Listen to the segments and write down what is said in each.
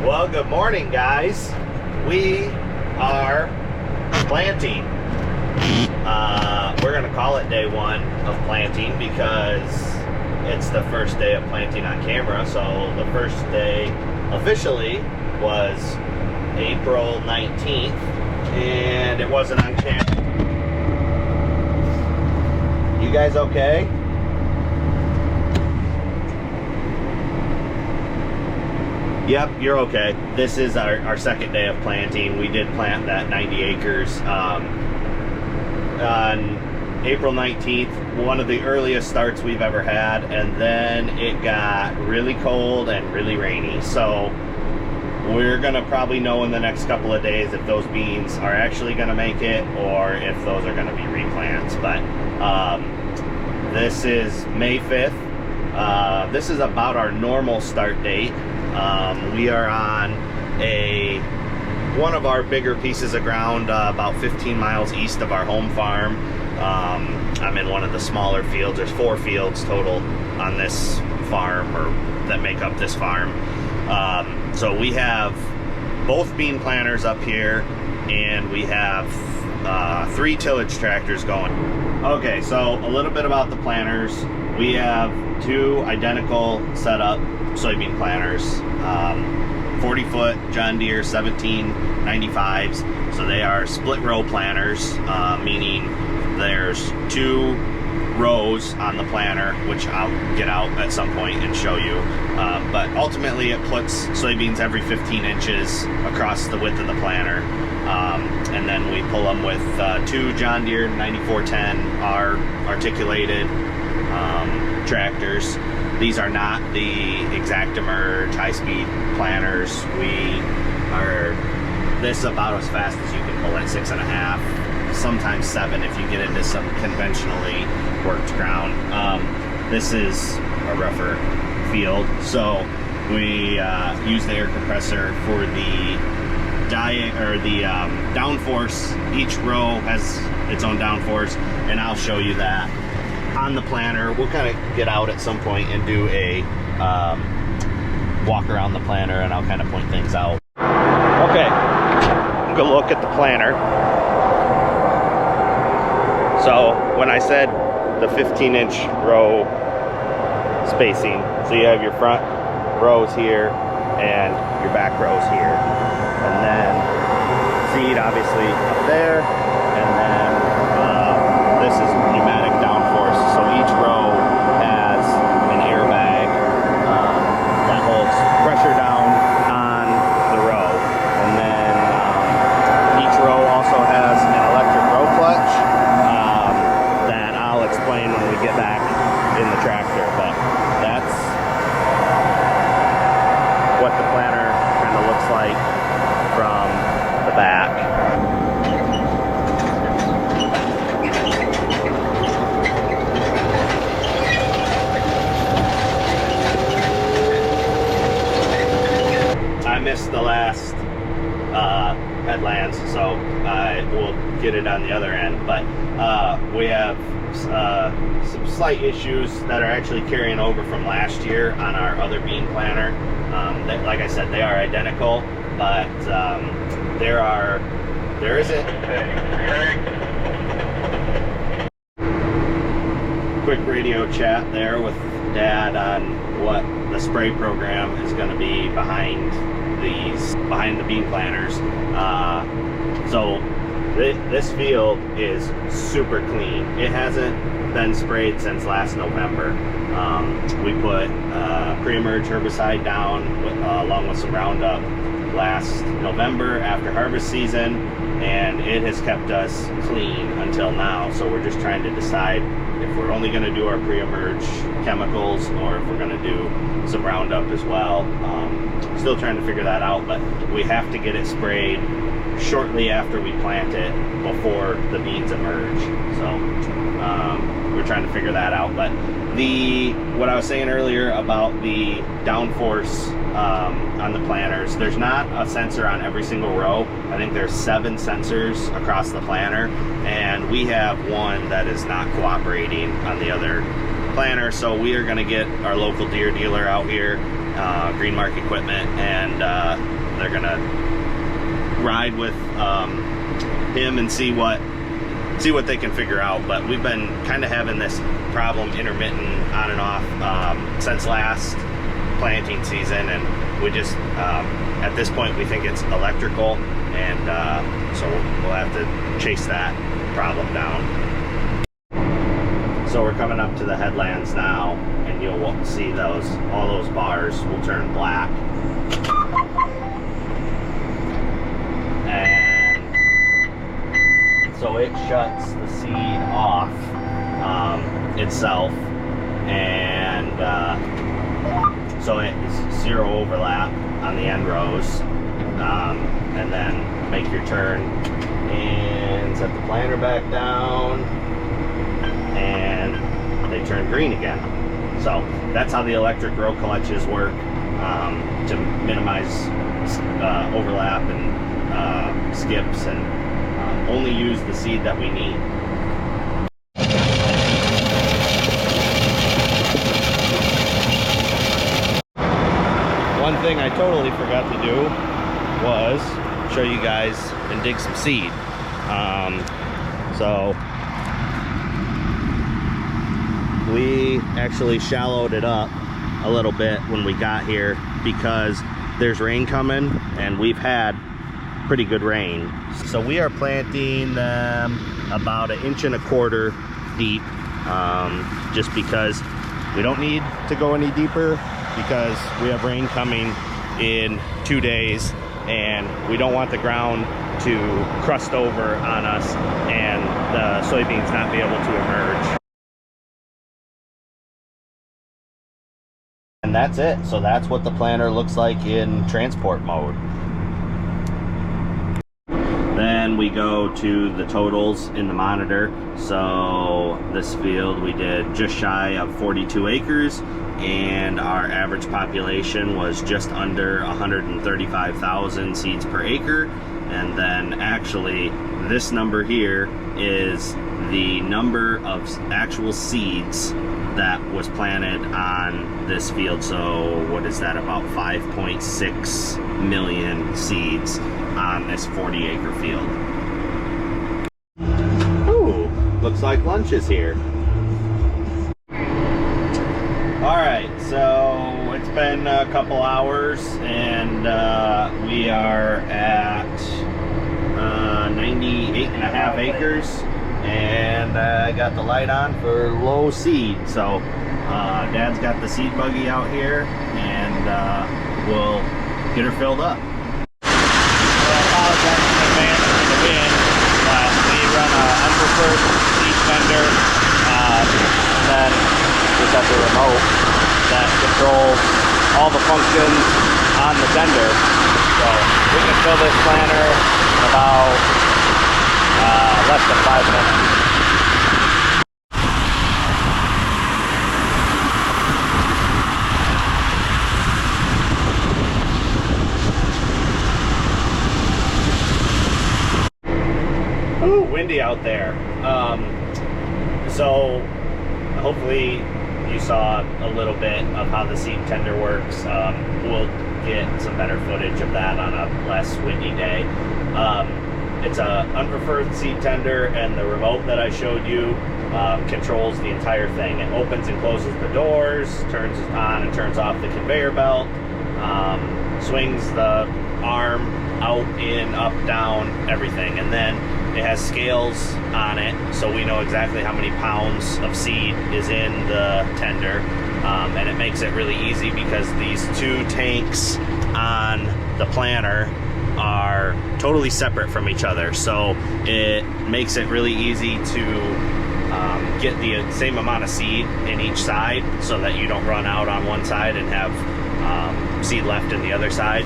Well, good morning, guys. We are planting. We're gonna call it day one of planting because it's the first day of planting on camera. So the first day officially was April 19th, and it wasn't on camera. You guys okay? Yep, you're okay. This is our second day of planting. We did plant that 90 acres on April 19th, one of the earliest starts we've ever had, and then it got really cold and really rainy. So we're gonna probably know in the next couple of days if those beans are actually gonna make it or if those are gonna be replants. But this is May 5th. This is about our normal start date. We are on one of our bigger pieces of ground about 15 miles east of our home farm. I'm in one of the smaller fields. There's 4 fields total on this farm, or that make up this farm. So we have both bean planters up here, and we have 3 tillage tractors going. Okay, so a little bit about the planters. We have 2 identical setup soybean planters, 40-foot John Deere 1795s. So they are split row planters, meaning there's 2 rows on the planter, which I'll get out at some point and show you. But ultimately it puts soybeans every 15 inches across the width of the planter. And then we pull them with 2 John Deere 9410R articulated tractors. These are not the ExactEmerge high-speed planters. This is about as fast as you can pull at 6.5, sometimes 7 if you get into some conventionally worked ground. This is a rougher field, so we use the air compressor for the downforce. Each row has its own downforce, and I'll show you that on the planter. We'll kind of get out at some point and do a walk around the planter, and I'll kind of point things out. Okay, I'm gonna look at the planter. So when I said the 15-inch row spacing, so you have your front rows here and your back rows here, and then seed obviously up there, and then this is pneumatic downforce. So each row has an airbag that holds pressure down on the row, and then each row also has an electric row clutch that I'll explain when we get back in the tractor. But that's what the planter kind of looks like from the back. I missed the last headlands, so I will get it on the other end. But we have some slight issues that are actually carrying over from last year on our other bean planter. Like I said, they are identical, but there isn't quick radio chat there with Dad on what the spray program is going to be behind the bean planters. So this field is super clean. It hasn't been sprayed since last November. We put pre-emerge herbicide down along with some Roundup last November after harvest season, and it has kept us clean until now. So we're just trying to decide if we're only going to do our pre-emerge chemicals or if we're going to do some Roundup as well. Still trying to figure that out, but we have to get it sprayed shortly after we plant it before the beans emerge. So we're trying to figure that out. But what I was saying earlier about the downforce on the planters, there's not a sensor on every single row. I think there's 7 sensors across the planter, and we have one that is not cooperating on the other planter. So we are going to get our local Deere dealer out here, Green Mark Equipment, and they're gonna ride with him and see what they can figure out. But we've been kind of having this problem intermittent on and off since last planting season, and we just at this point we think it's electrical, and so we'll have to chase that problem down. So we're coming up to the headlands now, and you'll see all those bars will turn black. And so it shuts the seed off itself, and so it's zero overlap on the end rows. And then make your turn and set the planter back down, and they turn green again. So that's how the electric row clutches work, to minimize overlap and skips, and only use the seed that we need. One thing I totally forgot to do was show you guys and dig some seed. So we actually shallowed it up a little bit when we got here because there's rain coming, and we've had pretty good rain. So we are planting them about 1.25 inches deep, just because we don't need to go any deeper because we have rain coming in 2 days, and we don't want the ground to crust over on us and the soybeans not be able to emerge. And that's it. So that's what the planter looks like in transport mode. Then we go to the totals in the monitor. So this field we did just shy of 42 acres, and our average population was just under 135,000 seeds per acre. And then actually this number here is the number of actual seeds that was planted on this field. So what is that, about 5.6 million seeds on this 40-acre field. Ooh, looks like lunch is here. Alright, so it's been a couple hours, and we are at 98.5 acres, and I got the light on for low seed. So Dad's got the seed buggy out here, and we'll get her filled up. I apologize in advance for the wind, but we run an unpreferred seed tender, and then we've got the remote that controls all the functions on the tender. So we can fill this planter in about less than 5 minutes. Ooh, windy out there. So hopefully you saw a little bit of how the seed tender works. We'll get some better footage of that on a less windy day. It's a unpreferred seed tender, and the remote that I showed you controls the entire thing. It opens and closes the doors, turns on and turns off the conveyor belt, swings the arm out, in, up, down, everything. And then it has scales on it, so we know exactly how many pounds of seed is in the tender. And it makes it really easy because these two tanks on the planter are totally separate from each other. So it makes it really easy to get the same amount of seed in each side, so that you don't run out on one side and have seed left in the other side.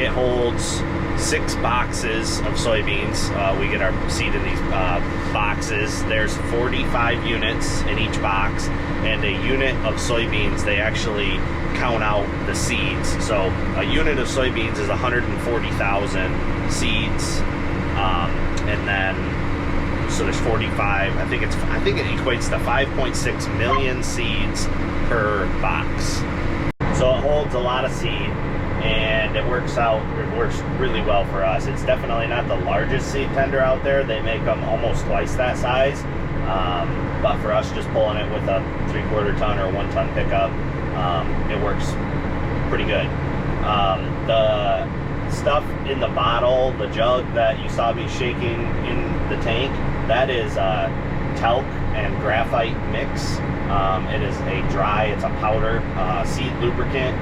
It holds 6 boxes of soybeans. We get our seed in these boxes. There's 45 units in each box, and a unit of soybeans, they actually count out the seeds. So a unit of soybeans is 140,000 seeds, and then so there's 45. I think it equates to 5.6 million seeds per box. So it holds a lot of seed, and and it works really well for us. It's definitely not the largest seed tender out there. They make them almost twice that size, but for us, just pulling it with a 3/4 ton or 1 ton pickup, it works pretty good. The stuff in the bottle, the jug that you saw me shaking in the tank, that is talc and graphite mix. It is it's a powder seed lubricant.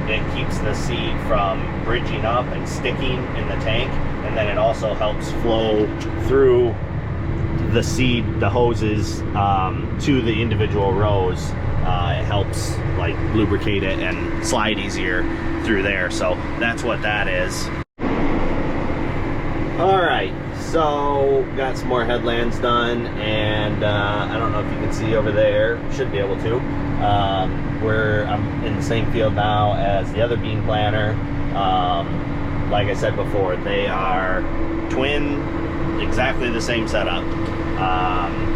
It keeps the seed from bridging up and sticking in the tank, and then it also helps flow through the seed, the hoses, to the individual rows. It helps like lubricate it and slide easier through there. So that's what that is. All right, so got some more headlands done, and I don't know if you can see over there, should be able to. I'm in the same field now as the other bean planter. Like I said before, they are twin, exactly the same setup.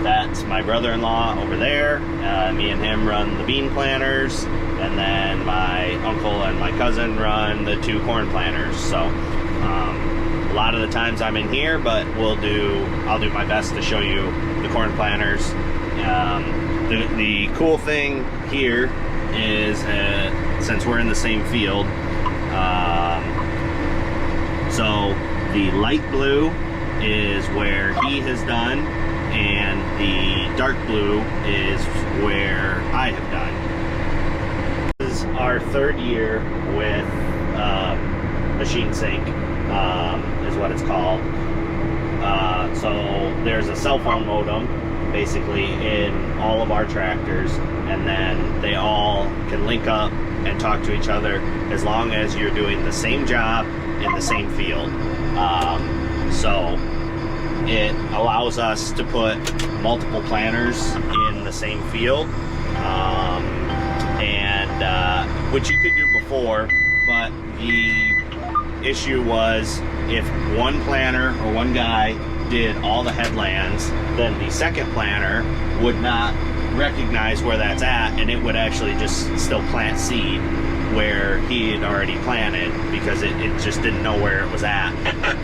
That's my brother-in-law over there. Me and him run the bean planters, and then my uncle and my cousin run the 2 corn planters. So a lot of the times I'm in here, but I'll do my best to show you the corn planters. The cool thing here is, since we're in the same field, so the light blue is where he has done, and the dark blue is where I have done. This is our 3rd year with Machine Sync, is what it's called. So there's a cell phone modem basically in all of our tractors, and then they all can link up and talk to each other as long as you're doing the same job in the same field. So it allows us to put multiple planters in the same field, which you could do before, but the issue was if one planter or one guy did all the headlands, then the second planter would not recognize where that's at, and it would actually just still plant seed where he had already planted because it just didn't know where it was at.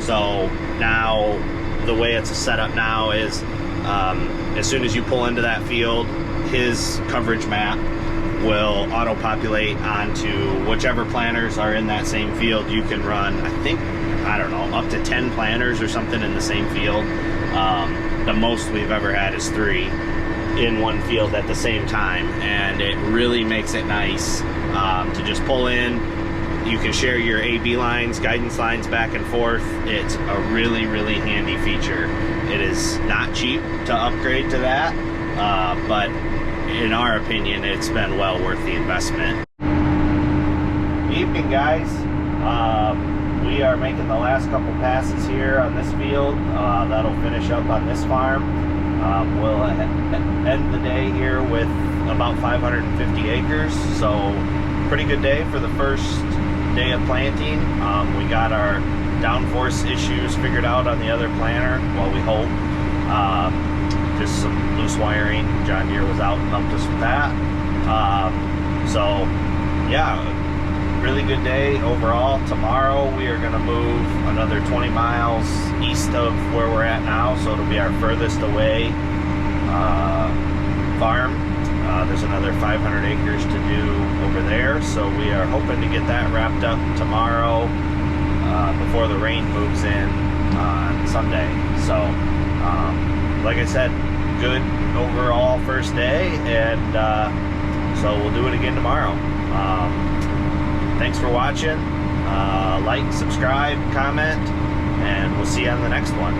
So now the way it's set up now is as soon as you pull into that field, his coverage map will auto-populate onto whichever planters are in that same field. You can run, I don't know, up to 10 planters or something in the same field. The most we've ever had is 3 in one field at the same time, and it really makes it nice to just pull in. You can share your AB lines, guidance lines back and forth. It's a really, really handy feature. It is not cheap to upgrade to that, but in our opinion, it's been well worth the investment. Evening, guys. We are making the last couple passes here on this field. That'll finish up on this farm. We'll end the day here with about 550 acres, so pretty good day for the first day of planting. We got our downforce issues figured out on the other planter, well, we hope. Just some loose wiring. John Deere was out and helped us with that. So yeah, really good day overall. Tomorrow we are going to move another 20 miles east of where we're at now, so it'll be our furthest away farm. There's another 500 acres to do over there, so we are hoping to get that wrapped up tomorrow before the rain moves in on Sunday. So like I said, good overall first day, and so we'll do it again tomorrow. Thanks for watching. Like, subscribe, comment, and we'll see you on the next one.